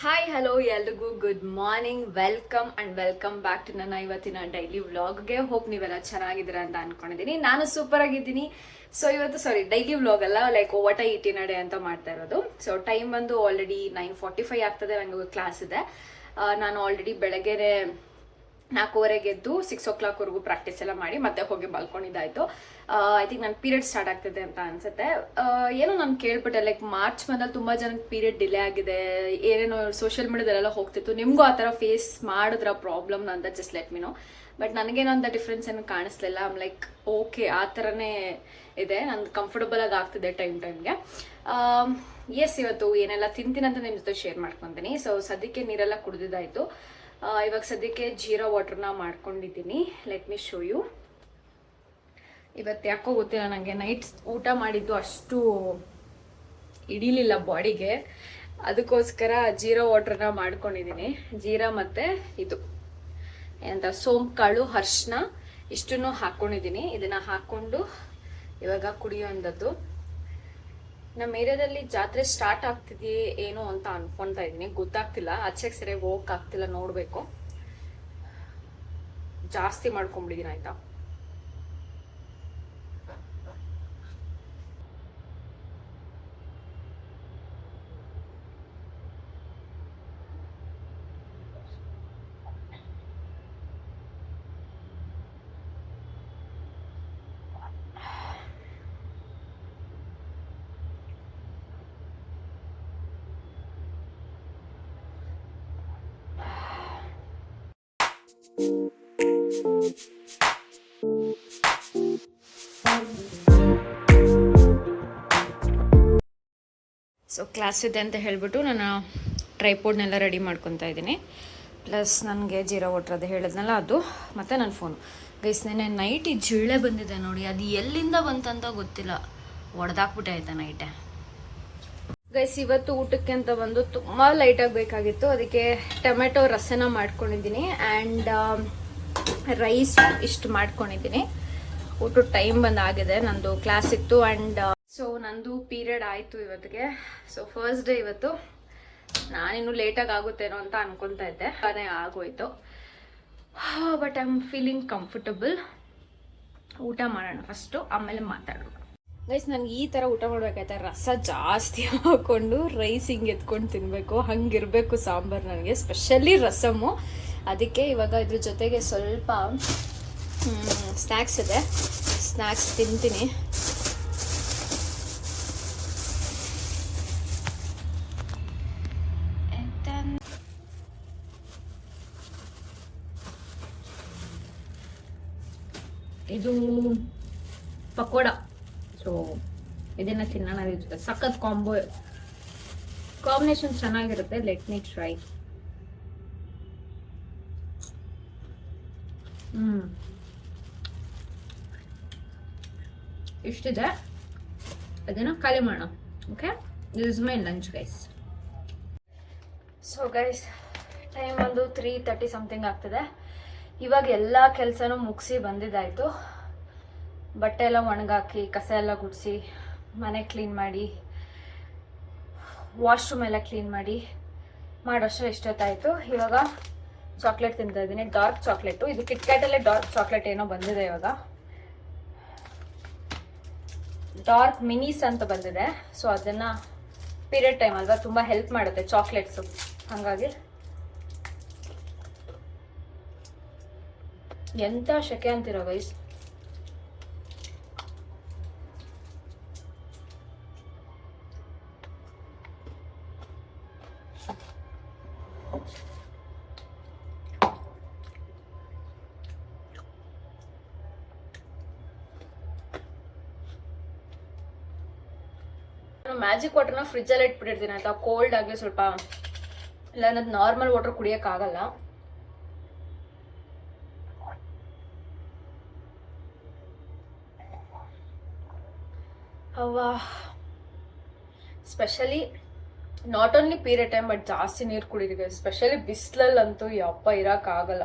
Hi hello ಎಲ್ರಿಗೂ good morning welcome back to ನನ್ನ ಇವತ್ತಿನ ಡೈಲಿ ವ್ಲಾಗ್ಗೆ. ಹೋಪ್ ನೀವೆಲ್ಲ ಚೆನ್ನಾಗಿದ್ದೀರಾ ಅಂತ ಅನ್ಕೊಂಡಿದ್ದೀನಿ. ನಾನು ಸೂಪರ್ ಆಗಿದ್ದೀನಿ. ಸೊ ಇವತ್ತು ಡೈಲಿ ವ್ಲಾಗ್ ಅಲ್ಲ, ಲೈಕ್ ವಾಟ್ ಐ ಇಟ್ ನಡೆ ಅಂತ ಮಾಡ್ತಾ ಇರೋದು. ಸೊ ಟೈಮ್ ಬಂದು ಆಲ್ರೆಡಿ 9:45 ಆಗ್ತದೆ. ನನಗೆ ಕ್ಲಾಸ್ ಇದೆ. ನಾನು ಆಲ್ರೆಡಿ ಬೆಳಗ್ಗೆನೆ 4:15 ಎದ್ದು 6 o'clock ಪ್ರಾಕ್ಟೀಸ್ ಎಲ್ಲ ಮಾಡಿ ಮತ್ತೆ ಹೋಗಿ ಮಲ್ಕೊಂಡಿದ್ದಾಯ್ತು. ಐ ಥಿಂಕ್ ನನ್ನ ಪೀರಿಯಡ್ ಸ್ಟಾರ್ಟ್ ಆಗ್ತದೆ ಅಂತ ಅನ್ಸುತ್ತೆ. ಏನೋ ನಾನು ಕೇಳ್ಬಿಟ್ಟೆ, ಲೈಕ್ ಮಾರ್ಚ್ ಮಂದಲ್ಲಿ ತುಂಬಾ ಜನಕ್ಕೆ ಪೀರಿಯಡ್ ಡಿಲೇ ಆಗಿದೆ, ಏನೇನೋ ಸೋಷಿಯಲ್ ಮೀಡಿಯಾದಲ್ಲೆಲ್ಲ ಹೋಗ್ತಿತ್ತು. ನಿಮ್ಗೂ ಆ ಥರ ಫೇಸ್ ಮಾಡಿದ್ರ ಪ್ರಾಬ್ಲಮ್ ಅಂತ just let me no. But ನನಗೇನೋ ಅಂತ ಡಿಫ್ರೆನ್ಸ್ ಏನು ಕಾಣಿಸ್ಲಿಲ್ಲ. ಐಮ್ ಲೈಕ್ ಓಕೆ, ಆ ಥರನೇ ಇದೆ, ನಂದು ಕಂಫರ್ಟಬಲ್ ಆಗಿ ಆಗ್ತಿದೆ ಟೈಮ್ಗೆ. ಎಸ್, ಇವತ್ತು ಏನೆಲ್ಲ ತಿಂತೀನಂತ ನಿಮ್ಮ ಜೊತೆ ಶೇರ್ ಮಾಡ್ಕೊತೀನಿ. ಸೊ ಸದ್ಯಕ್ಕೆ ನೀರೆಲ್ಲ ಕುಡಿದಿದ್ದಾಯ್ತು. ಇವಾಗ ಸದ್ಯಕ್ಕೆ ಜೀರಾ ವಾಟರ್ನ ಮಾಡ್ಕೊಂಡಿದ್ದೀನಿ. Let me show you. ಇವತ್ತು ಯಾಕೋ ಗೊತ್ತಿಲ್ಲ, ನನಗೆ ನೈಟ್ ಊಟ ಮಾಡಿದ್ದು ಅಷ್ಟು ಹಿಡಿಲಿಲ್ಲ ಬಾಡಿಗೆ, ಅದಕ್ಕೋಸ್ಕರ ಜೀರಾ ವಾಟರ್ನ ಮಾಡ್ಕೊಂಡಿದ್ದೀನಿ. ಜೀರಾ ಮತ್ತು ಇದು ಏನಂತ ಸೋಂಪು ಕಾಳು, ಅರಿಶಿನ ಇಷ್ಟನ್ನು ಹಾಕ್ಕೊಂಡಿದ್ದೀನಿ. ಇದನ್ನು ಹಾಕ್ಕೊಂಡು ಇವಾಗ ಕುಡಿಯೋಂಥದ್ದು. ನಮ್ಮ ಏರಿಯಾದಲ್ಲಿ ಜಾತ್ರೆ ಸ್ಟಾರ್ಟ್ ಆಗ್ತಿದೆಯೇ ಏನೋ ಅಂತ ಅನ್ಕೊತಾ ಇದ್ದೀನಿ, ಗೊತ್ತಾಗ್ತಿಲ್ಲ. ಆಚೆಗೆ ಸರಿಯಾಗಿ ಹೋಗಕ್ಕಾಗ್ತಿಲ್ಲ, ನೋಡಬೇಕು. ಜಾಸ್ತಿ ಮಾಡ್ಕೊಂಬಿಟ್ಟಿದ್ದೀನಿ ಆಯ್ತಾ. ಸೊ ಕ್ಲಾಸ್ ಇದೆ ಅಂತ ಹೇಳ್ಬಿಟ್ಟು ನಾನು ಟ್ರೈಪೋಡ್ನೆಲ್ಲ ರೆಡಿ ಮಾಡ್ಕೊತಾ ಇದ್ದೀನಿ. ಪ್ಲಸ್ ನನಗೆ ಜೀರಾ ವಾಟರ್ ಅದು ಹೇಳಿದ್ನಲ್ಲ ಅದು, ಮತ್ತು ನನ್ನ ಫೋನು. ಗೈಸ್, ನೆನ್ನೆ ನೈಟ್ ಈ ಜಿಳ್ಳೆ ಬಂದಿದೆ ನೋಡಿ, ಅದು ಎಲ್ಲಿಂದ ಬಂತಂತ ಗೊತ್ತಿಲ್ಲ, ಒಡೆದಾಕ್ಬಿಟ್ಟೆ ಆಯ್ತಾ ನೈಟೆ. ಗೈಸ್, ಇವತ್ತು ಊಟಕ್ಕೆ ಅಂತ ಬಂದು ತುಂಬ ಲೈಟಾಗಿ ಬೇಕಾಗಿತ್ತು, ಅದಕ್ಕೆ ಟೊಮೆಟೊ ರಸನ ಮಾಡ್ಕೊಂಡಿದ್ದೀನಿ ಆ್ಯಂಡ್ ರೈಸ್ ಇಷ್ಟು ಮಾಡ್ಕೊಂಡಿದ್ದೀನಿ. ಊಟದ ಟೈಮ್ ಬಂದಾಗಿದೆ, ನಂದು ಕ್ಲಾಸ್ ಇತ್ತು ಆ್ಯಂಡ್ ಸೊ ನಂದು ಪೀರಿಯಡ್ ಆಯಿತು ಇವತ್ತಿಗೆ. ಸೊ ಫಸ್ಟ್ ಡೇ ಇವತ್ತು. ನಾನಿನ್ನು ಲೇಟಾಗಿ ಆಗುತ್ತೇನೋ ಅಂತ ಅನ್ಕೊತಾ ಇದ್ದೆ, ಅದೇ ಆಗೋಯ್ತು. But I am feeling comfortable. ಊಟ ಮಾಡೋಣ ಫಸ್ಟು, ಆಮೇಲೆ ಮಾತಾಡೋಣ. ಗೈಸ್, ನನಗೆ ಈ ಥರ ಊಟ ಮಾಡ್ಬೇಕಾಯ್ತಾ, ರಸ ಜಾಸ್ತಿ ಹಾಕ್ಕೊಂಡು ರೈಸ್ ಹಿಂಗೆ ಎತ್ಕೊಂಡು ತಿನ್ನಬೇಕು, ಹಂಗಿರಬೇಕು ಸಾಂಬಾರು ನನಗೆ, ಸ್ಪೆಷಲಿ ರಸಮ್ಮು. ಅದಕ್ಕೆ ಇವಾಗ ಇದ್ರ ಜೊತೆಗೆ ಸ್ವಲ್ಪ ಸ್ನ್ಯಾಕ್ಸ್ ಇದೆ, ಸ್ನ್ಯಾಕ್ಸ್ ತಿಂತೀನಿ. ಇದು ಪಕೋಡ. ಸೊ ಇದನ್ನ ತಿನ್ನೋಣ, ಇರುತ್ತೆ ಸಖತ್ ಕಾಂಬಿನೇಷನ್ ಚೆನ್ನಾಗಿರುತ್ತೆ. Let me try. ಇಷ್ಟಿದೆ, ಅದನ್ನ ಖಾಲಿ ಮಾಡೋಣ. Okay, this is my lunch guys. So guys, time ಒಂದು 3:30 ಸಮಥಿಂಗ್ ಆಗ್ತದೆ. ಇವಾಗ ಎಲ್ಲ ಕೆಲಸನೂ ಮುಗಿಸಿ ಬಂದಿದ್ದಾಯಿತು. ಬಟ್ಟೆ ಎಲ್ಲ ಒಣಗಾಕಿ, ಕಸ ಎಲ್ಲ ಗುಡಿಸಿ, ಮನೆ ಕ್ಲೀನ್ ಮಾಡಿ, ವಾಶ್ರೂಮ್ ಎಲ್ಲ ಕ್ಲೀನ್ ಮಾಡಿ ಮಾಡೋಷ್ಟು ಎಷ್ಟೊತ್ತಾಯಿತು. ಇವಾಗ ಚಾಕ್ಲೇಟ್ ತಿಂತಾ ಇದ್ದೀನಿ, ಡಾರ್ಕ್ ಚಾಕ್ಲೇಟು. ಇದು ಕಿಟ್ಕ್ಯಾಟಲ್ಲೇ ಡಾರ್ಕ್ ಚಾಕ್ಲೇಟ್ ಏನೋ ಬಂದಿದೆ ಇವಾಗ, ಡಾರ್ಕ್ ಮಿನೀಸ್ ಅಂತ ಬಂದಿದೆ. ಸೊ ಅದನ್ನು ಪೀರಿಯಡ್ ಟೈಮ್ ಅಲ್ವಾ, ತುಂಬ ಹೆಲ್ಪ್ ಮಾಡುತ್ತೆ ಚಾಕ್ಲೇಟ್ಸು, ಹಾಗಾಗಿ. ಎಂಥ ಶೆಕೆ ಅಂತೀರೋ ಗೈಸ್. ಮ್ಯಾಜಿಕ್ ವಾಟರ್ನ ಫ್ರಿಜ್ಜಲ್ಲಿ ಇಟ್ಬಿಟ್ಟಿರ್ತೀನಿ ಆಯ್ತಾ, ಕೋಲ್ಡ್ ಆಗಲಿ ಸ್ವಲ್ಪ, ಇಲ್ಲ ಅನ್ನೋದು ನಾರ್ಮಲ್ ವಾಟರ್ ಕುಡಿಯೋಕ್ಕಾಗಲ್ಲ. Specially not only period time, but ಜಾಸ್ತಿ ನೀರು ಕುಡಿದೀವಿ. ಸ್ಪೆಷಲಿ ಬಿಸಿಲಲ್ಲಂತೂ ಯಪ್ಪ ಇರೋಕ್ಕಾಗಲ್ಲ.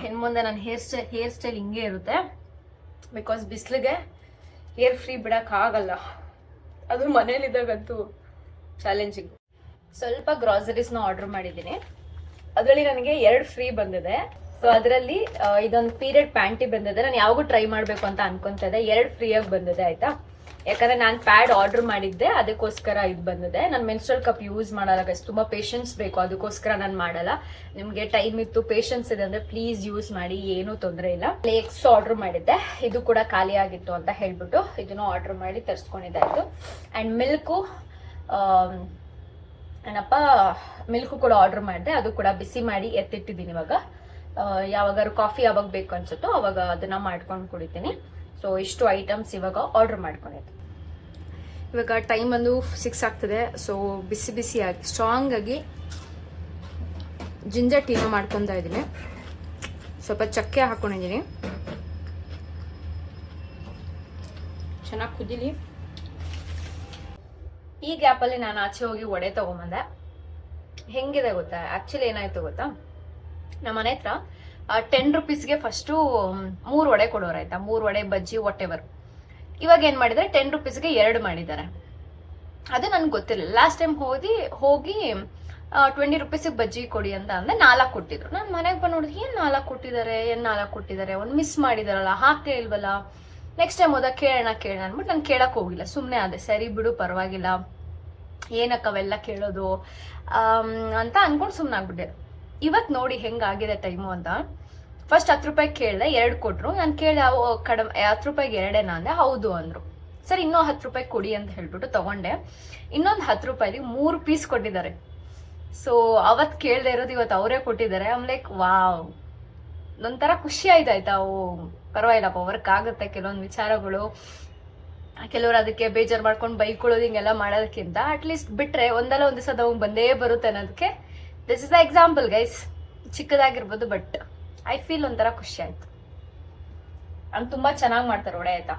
ಇನ್ನು ಮುಂದೆ ನನ್ನ ಹೇರ್ ಸ್ಟೈಲ್ ಹಿಂಗೆ ಇರುತ್ತೆ. ಬಿಕಾಸ್ ಬಿಸಿಲಿಗೆ ಏರ್ ಫ್ರೀ ಬಿಡೋಕ್ಕಾಗಲ್ಲ, ಅದು ಮನೇಲಿದ್ದಾಗಂತೂ ಚಾಲೆಂಜಿಂಗ್. ಸ್ವಲ್ಪ ಗ್ರಾಸರೀಸ್ನ ಆರ್ಡರ್ ಮಾಡಿದ್ದೀನಿ. ಅದರಲ್ಲಿ ನನಗೆ 2 ಫ್ರೀ ಬಂದಿದೆ. ಸೊ ಅದರಲ್ಲಿ ಇದೊಂದು ಪೀರಿಯಡ್ ಪ್ಯಾಂಟಿ ಬಂದಿದೆ. ನಾನು ಯಾವಾಗೂ ಟ್ರೈ ಮಾಡಬೇಕು ಅಂತ ಅನ್ಕೊಂತ ಇದ್ದೆ. 2 ಫ್ರೀಯಾಗಿ ಬಂದಿದೆ ಆಯ್ತಾ. ಯಾಕಂದ್ರೆ ನಾನು ಪ್ಯಾಡ್ ಆರ್ಡರ್ ಮಾಡಿದ್ದೆ, ಅದಕ್ಕೋಸ್ಕರ ಇದು ಬಂದಿದೆ. ನಾನು ಮೆನ್ಸ್ಟ್ರಲ್ ಕಪ್ ಯೂಸ್ ಮಾಡಲ್ಲ ಗೈಸ್, ತುಂಬಾ ಪೇಷನ್ಸ್ ಬೇಕು, ಅದಕ್ಕೋಸ್ಕರ ನಾನು ಮಾಡಲ್ಲ. ನಿಮ್ಗೆ ಟೈಮ್ ಇತ್ತು, ಪೇಷನ್ಸ್ ಇದೆ ಅಂದ್ರೆ ಪ್ಲೀಸ್ ಯೂಸ್ ಮಾಡಿ, ಏನೂ ತೊಂದರೆ ಇಲ್ಲ. ಎಗ್ಸ್ ಆರ್ಡರ್ ಮಾಡಿದ್ದೆ, ಇದು ಕೂಡ ಖಾಲಿ ಆಗಿತ್ತು ಅಂತ ಹೇಳ್ಬಿಟ್ಟು ಇದನ್ನು ಆರ್ಡರ್ ಮಾಡಿ ತರಿಸ್ಕೊಂಡಿದ್ದಾಯ್ತು. ಅಂಡ್ ಮಿಲ್ಕು ಏನಪ್ಪ ಮಿಲ್ಕು ಕೂಡ ಆರ್ಡರ್ ಮಾಡಿದೆ, ಅದು ಕೂಡ ಬಿಸಿ ಮಾಡಿ ಎತ್ತಿಟ್ಟಿದ್ದೀನಿ. ಇವಾಗ ಯಾವಾಗಾದ್ರು ಕಾಫಿ ಯಾವಾಗ ಬೇಕು ಅನ್ಸುತ್ತೋ ಅವಾಗ ಅದನ್ನ ಮಾಡ್ಕೊಂಡು ಕುಡಿತೀನಿ. ಸೊ ಇಷ್ಟು ಐಟಮ್ಸ್ ಇವಾಗ ಆರ್ಡರ್ ಮಾಡ್ಕೊಂಡಿದ್ದೆ. ಇವಾಗ ಟೈಮ್ ಬಂದು 6 ಆಗ್ತದೆ. ಸೊ ಬಿಸಿ ಬಿಸಿಯಾಗಿ ಸ್ಟ್ರಾಂಗ್ ಆಗಿ ಜಿಂಜರ್ ಟೀನ ಮಾಡ್ಕೊತಾ ಇದ್ದೀನಿ. ಸ್ವಲ್ಪ ಚಕ್ಕೆ ಹಾಕೊಂಡಿದ್ದೀನಿ, ಚೆನ್ನಾಗಿ ಕುದಿಲಿ. ಈ ಗ್ಯಾಪಲ್ಲಿ ನಾನು ಆಚೆ ಹೋಗಿ ವಡೆ ತಗೊಂಬಂದೆ. ಹೆಂಗಿದೆ ಗೊತ್ತಾ, ಆಕ್ಚುಲಿ ಏನಾಯ್ತು ಗೊತ್ತಾ, ನಮ್ಮ ಮನೆ ಹತ್ರ 10 ರುಪೀಸ್ಗೆ ಫಸ್ಟು 3 ವಡೆ ಕೊಡೋರಾಯ್ತಾ, 3 ವಡೆ ಬಜ್ಜಿ ವಾಟ್ ಎವರ್. ಇವಾಗ ಏನ್ ಮಾಡಿದ್ದಾರೆ, 10 ರುಪೀಸ್ಗೆ 2 ಮಾಡಿದ್ದಾರೆ. ಅದು ನನ್ಗೆ ಗೊತ್ತಿರಲಿಲ್ಲ. ಲಾಸ್ಟ್ ಟೈಮ್ ಹೋಗಿ 20 ರುಪೀಸಿಗೆ ಬಜ್ಜಿ ಕೊಡಿ ಅಂತ ಅಂದ್ರೆ 4 ಕೊಟ್ಟಿದ್ರು. ನಾನು ಮನೆಗೆ ಬಂದು ನೋಡಿದ್ರೆ ಏನ್ 4 ಕೊಟ್ಟಿದ್ದಾರೆ, ಒಂದು ಮಿಸ್ ಮಾಡಿದಾರಲ್ಲ, ಹಾಕೇ ಇಲ್ವಲ್ಲ. ನೆಕ್ಸ್ಟ್ ಟೈಮ್ ಹೋದಾಗ ಕೇಳೋಣ ಅಂದ್ಬಿಟ್ಟು ನಾನು ಕೇಳಕ್ ಹೋಗಿಲ್ಲ, ಸುಮ್ಮನೆ ಅದೇ ಸರಿ ಬಿಡು ಪರವಾಗಿಲ್ಲ, ಏನಕ್ಕ ಅವೆಲ್ಲ ಕೇಳೋದು ಅಂತ ಅನ್ಕೊಂಡು ಸುಮ್ಮನೆ ಆಗ್ಬಿಟ್ಟೆ. ಇವತ್ತು ನೋಡಿ ಹೆಂಗಾಗಿದೆ ಟೈಮು ಅಂತ. ಫಸ್ಟ್ 10 ರೂಪಾಯಿ ಕೇಳಿದೆ, 2 ಕೊಟ್ರು. ನಾನು ಕೇಳಿದೆ ಕಡಿಮೆ 10 ರೂಪಾಯಿಗೆ 2 ಅಂದೆ, ಹೌದು ಅಂದ್ರು. ಸರಿ ಇನ್ನೂ 10 ರೂಪಾಯಿ ಕೊಡಿ ಅಂತ ಹೇಳ್ಬಿಟ್ಟು ತಗೊಂಡೆ. ಇನ್ನೊಂದು 10 ರೂಪಾಯಿಗೆ 3 ಪೀಸ್ ಕೊಟ್ಟಿದ್ದಾರೆ. ಸೊ ಅವತ್ತು ಕೇಳದೆ ಇರೋದು ಇವತ್ತು ಅವರೇ ಕೊಟ್ಟಿದ್ದಾರೆ. ಐಮ್ ಲೈಕ್ ವಾವ್, ಒಂಥರ ಖುಷಿ ಆಯ್ತಾಯ್ತಾ. ಪರವಾಗಿಲ್ಲಪ್ಪ, ವರ್ಕ್ ಆಗುತ್ತೆ ಕೆಲವೊಂದು ವಿಚಾರಗಳು. ಕೆಲವರು ಅದಕ್ಕೆ ಬೇಜಾರು ಮಾಡ್ಕೊಂಡು ಬೈಕೊಳ್ಳೋದು ಹಿಂಗೆಲ್ಲ ಮಾಡೋದಕ್ಕಿಂತ ಅಟ್ಲೀಸ್ಟ್ ಬಿಟ್ರೆ ಒಂದಲ್ಲ ಒಂದು ದಿವಸ ಅವಾಗ ಬಂದೇ ಬರುತ್ತೆ ಅನ್ನೋದಕ್ಕೆ this is the example guys. ಚಿಕ್ಕದಾಗಿರ್ಬೋದು, ಬಟ್ ಐ ಫೀಲ್ ಒಂಥರ ಖುಷಿ ಆಯ್ತು. ಅವ್ನು ತುಂಬಾ ಚೆನ್ನಾಗಿ ಮಾಡ್ತಾರೆ ವಡೆ ಆಯ್ತಾ.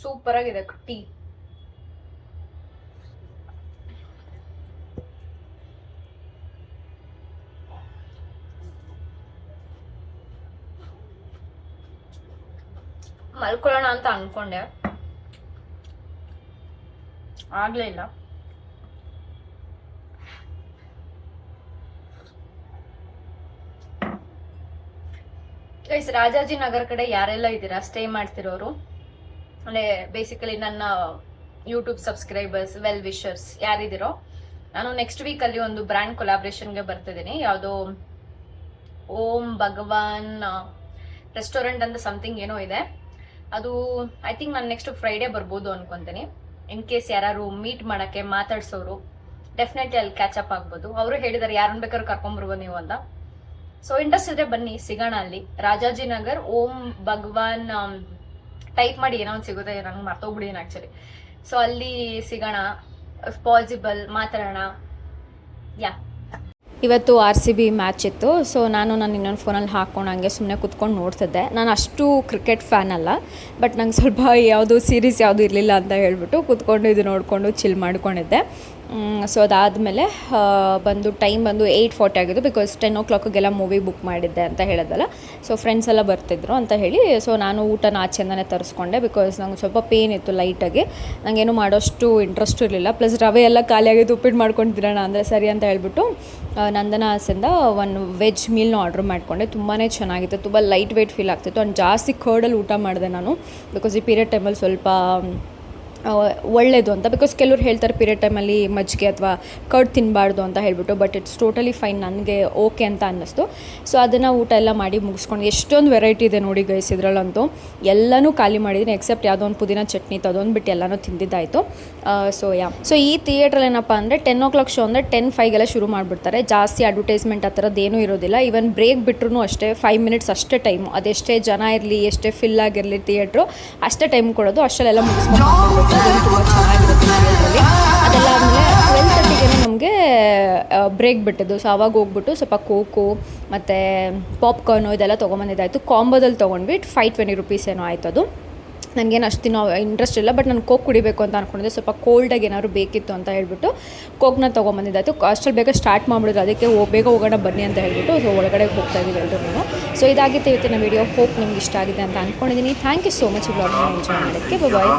ಸೂಪರ್ ಆಗಿದೆ ಟೀ. ಮಲ್ಕೊಳ್ಳೋಣ ಅಂತ ಅನ್ಕೊಂಡೆ, ಆಗ್ಲೇ ಇಲ್ಲ. ಗೈಸ್, ರಾಜಾಜಿನಗರ ಕಡೆ ಯಾರೆಲ್ಲ ಇದ್ದೀರಾ ಸ್ಟೇ ಮಾಡ್ತಿರೋರು, ಅಂದ್ರೆ ಬೇಸಿಕಲಿ ನನ್ನ ಯೂಟ್ಯೂಬ್ ಸಬ್ಸ್ಕ್ರೈಬರ್ಸ್, ವೆಲ್ ವಿಶರ್ಸ್ ಯಾರಿದ್ದೀರೋ, ನಾನು ನೆಕ್ಸ್ಟ್ ವೀಕ್ ಅಲ್ಲಿ ಒಂದು ಬ್ರ್ಯಾಂಡ್ ಕೊಲಾಬ್ರೇಷನ್ಗೆ ಬರ್ತಿದ್ದೀನಿ. ಯಾವುದೋ ಓಂ ಭಗವಾನ್ ರೆಸ್ಟೋರೆಂಟ್ ಅಂತ ಸಮಥಿಂಗ್ ಏನೋ ಇದೆ. ಅದು ಐ ಥಿಂಕ್ ನಾನು ನೆಕ್ಸ್ಟ್ ಫ್ರೈಡೇ ಬರ್ಬೋದು ಅನ್ಕೊಂತೀನಿ. ಇನ್ ಕೇಸ್ ಯಾರು ಮೀಟ್ ಮಾಡಕ್ಕೆ ಮಾತಾಡ್ಸೋರು ಡೆಫಿನೆಟ್ಲಿ ಅಲ್ಲಿ ಕ್ಯಾಚಪ್ ಆಗ್ಬೋದು. ಅವರು ಹೇಳಿದಾರೆ ಯಾರನ್ನ ಬೇಕಾದ್ರೂ ಕರ್ಕೊಂಡ್ಬರ್ಬೋದು ನೀವು ಅಂತ. ಸೊ ಇಂಟ್ರೆಸ್ಟ್ ಇದ್ರೆ ಬನ್ನಿ, ಸಿಗೋಣ ಅಲ್ಲಿ. ರಾಜಾಜಿನಗರ್ ಓಂ ಭಗವಾನ್ ಟೈಪ್ ಮಾಡಿ ಏನೋ ಒಂದು ಸಿಗುತ್ತೆ, ನಂಗೆ ಮರ್ತೋಗ್ಬಿಡಿದೀನಿ ಆಕ್ಚುಲಿ. ಸೊ ಅಲ್ಲಿ ಸಿಗೋಣ, ಪಾಸಿಬಲ್ ಮಾತಾಡೋಣ. ಯಾ, ಇವತ್ತು RCB ಮ್ಯಾಚ್ ಇತ್ತು. ಸೊ ನಾನು ಇನ್ನೊಂದು ಫೋನಲ್ಲಿ ಹಾಕ್ಕೊಂಡು ಹಂಗೆ ಸುಮ್ಮನೆ ಕುತ್ಕೊಂಡು ನೋಡ್ತಿದ್ದೆ. ನಾನು ಅಷ್ಟು ಕ್ರಿಕೆಟ್ ಫ್ಯಾನ್ ಅಲ್ಲ, ಬಟ್ ನಂಗೆ ಸ್ವಲ್ಪ ಯಾವುದು ಸೀರೀಸ್ ಯಾವುದು ಇರಲಿಲ್ಲ ಅಂತ ಹೇಳ್ಬಿಟ್ಟು ಕುತ್ಕೊಂಡು ಇದು ನೋಡಿಕೊಂಡು ಚಿಲ್ ಮಾಡ್ಕೊಂಡಿದ್ದೆ. ಸೊ ಅದಾದಮೇಲೆ ಬಂದು ಟೈಮ್ ಬಂದು 8:40 ಆಗಿದ್ದು, ಬಿಕಾಸ್ 10 o'clockಗೆಲ್ಲ ಮೂವಿ ಬುಕ್ ಮಾಡಿದ್ದೆ ಅಂತ ಹೇಳಿದಲ್ಲ. ಸೊ ಫ್ರೆಂಡ್ಸ್ ಎಲ್ಲ ಬರ್ತಿದ್ರು ಅಂತ ಹೇಳಿ ಸೊ ನಾನು ಊಟನ ಆಚೆಯಿಂದನೇ ತರಿಸ್ಕೊಂಡೆ. ಬಿಕಾಸ್ ನಂಗೆ ಸ್ವಲ್ಪ ಪೇನ್ ಇತ್ತು ಲೈಟಾಗಿ, ನನಗೇನು ಮಾಡೋಷ್ಟು ಇಂಟ್ರೆಸ್ಟ್ ಇರಲಿಲ್ಲ. ಪ್ಲಸ್ ರವೆ ಎಲ್ಲ ಖಾಲಿಯಾಗಿದ್ದು ಉಪ್ಪಿಟ್ಟು ಮಾಡ್ಕೊತಿರೋಣ ಅಂದರೆ ಸರಿ ಅಂತ ಹೇಳ್ಬಿಟ್ಟು ನಂದನಾಸಿಂದ ಒಂದು ವೆಜ್ ಮೀಲ್ನ ಆರ್ಡ್ರ್ ಮಾಡಿಕೊಂಡೆ. ತುಂಬಾ ಚೆನ್ನಾಗಿತ್ತು, ತುಂಬ ಲೈಟ್ ವೆಯ್ಟ್ ಫೀಲ್ ಆಗ್ತಿತ್ತು. ಆ್ಯಂಡ್ ಜಾಸ್ತಿ ಕರ್ಡಲ್ಲಿ ಊಟ ಮಾಡಿದೆ ನಾನು, ಬಿಕಾಸ್ ಈ ಪೀರಿಯಡ್ ಟೈಮಲ್ಲಿ ಸ್ವಲ್ಪ ಒಳ್ಳೆಯದು ಅಂತ. ಬಿಕಾಸ್ ಕೆಲವ್ರು ಹೇಳ್ತಾರೆ ಪೀರಿಯಡ್ ಟೈಮಲ್ಲಿ ಮಜ್ಜಿಗೆ ಅಥವಾ ಕರ್ಡ್ ತಿನ್ನಬಾರ್ದು ಅಂತ ಹೇಳ್ಬಿಟ್ಟು, ಬಟ್ ಇಟ್ಸ್ ಟೋಟಲಿ ಫೈನ್, ನನಗೆ ಓಕೆ ಅಂತ ಅನ್ನಿಸ್ತು. ಸೊ ಅದನ್ನು ಊಟ ಎಲ್ಲ ಮಾಡಿ ಮುಗಿಸ್ಕೊಂಡು, ಎಷ್ಟೊಂದು ವೆರೈಟಿ ಇದೆ ನೋಡಿ ಗೈಸ್ ಇದರಲ್ಲಂತೂ. ಎಲ್ಲನೂ ಖಾಲಿ ಮಾಡಿದ್ದೀನಿ ಎಕ್ಸೆಪ್ಟ್ ಯಾವುದೋ ಒಂದು ಪುದೀನ ಚಟ್ನಿ ಇತ್ತು, ಅದೊಂದು ಬಿಟ್ಟು ಎಲ್ಲನೂ ತಿಂದಿದ್ದಾಯಿತು. ಸೊ ಈ ಥಿಯೇಟ್ರಲ್ಲಿ ಏನಪ್ಪ ಅಂದರೆ 10 o'clock ಶೋ ಅಂದರೆ 10:05 ಶುರು ಮಾಡಿಬಿಡ್ತಾರೆ. ಜಾಸ್ತಿ ಅಡ್ವರ್ಟೈಸ್ಮೆಂಟ್ ಆ ಥರದ್ದೇನೂ ಇರೋದಿಲ್ಲ. ಈವನ್ ಬ್ರೇಕ್ ಬಿಟ್ಟರು ಅಷ್ಟೇ 5 minutes ಅಷ್ಟೇ ಟೈಮು. ಅದೆಷ್ಟೇ ಜನ ಇರಲಿ, ಎಷ್ಟೇ ಫಿಲ್ ಆಗಿರಲಿ ಥಿಯೇಟ್ರು, ಅಷ್ಟೇ ಟೈಮ್ ಕೊಡೋದು. ಅಷ್ಟರಲ್ಲೆಲ್ಲ ಮುಗಿಸ್ಕೊಂಡು ತುಂಬ ಚೆನ್ನಾಗಿರುತ್ತೆ ಥಿಯೇಟ್ರಲ್ಲಿ. ಅದೆಲ್ಲ ಆದಮೇಲೆ 12:30 ಅವಾಗೇನೋ ನಮಗೆ ಬ್ರೇಕ್ ಬಿಟ್ಟಿದ್ದು. ಸೊ ಅವಾಗ ಹೋಗ್ಬಿಟ್ಟು ಸ್ವಲ್ಪ ಕೋಕು ಮತ್ತು ಪಾಪ್ಕಾರ್ನು ಇದೆಲ್ಲ ತೊಗೊಂಬಂದಿದ್ದಾಯಿತು. ಕಾಂಬೋದಲ್ಲಿ ತೊಗೊಂಡ್ವಿ. 520 ರುಪೀಸ್ ಏನೋ ಆಯ್ತು ಅದು. ನನಗೇನು ಅಷ್ಟು ತಿನ್ನೋ ಇಂಟ್ರೆಸ್ಟ್ ಇಲ್ಲ, ಬಟ್ ನಾನು ಕೋಕ್ ಕುಡಿಬೇಕು ಅಂತ ಅಂದ್ಕೊಂಡಿದ್ದೆ. ಸ್ವಲ್ಪ ಕೋಲ್ಡಾಗಿ ಏನಾದ್ರು ಬೇಕಿತ್ತು ಅಂತ ಹೇಳ್ಬಿಟ್ಟು ಕೋಕ್ನ ತೊಗೊಂಬಂದಿದ್ದಾಯಿತು. ಅಷ್ಟರಲ್ಲಿ ಬೇಗ ಸ್ಟಾರ್ಟ್ ಮಾಡಿಬಿಡಿದ್ರು, ಅದಕ್ಕೆ ಬೇಗ ಹೋಗೋಣ ಬನ್ನಿ ಅಂತ ಹೇಳ್ಬಿಟ್ಟು ಸೊ ಒಳಗಡೆ ಹೋಗ್ತಾ ಇದ್ದೀವಿ ಎಲ್ಲರೂ. ಸೊ ಇದಾಗಿತ್ತು ಇವತ್ತಿನ ವೀಡಿಯೋ. ಹೋಪ್ ನಿಮ್ಗೆ ಇಷ್ಟ ಆಗಿದೆ ಅಂತ ಅಂದ್ಕೊಂಡಿದ್ದೀನಿ. ಥ್ಯಾಂಕ್ ಯು ಸೋ ಮಚ್ ಈ ವ್ಲಾಗ್ನ ಎಂಜಾಯ್ ಮಾಡೋಕ್ಕೆ. ಬಾಯ್.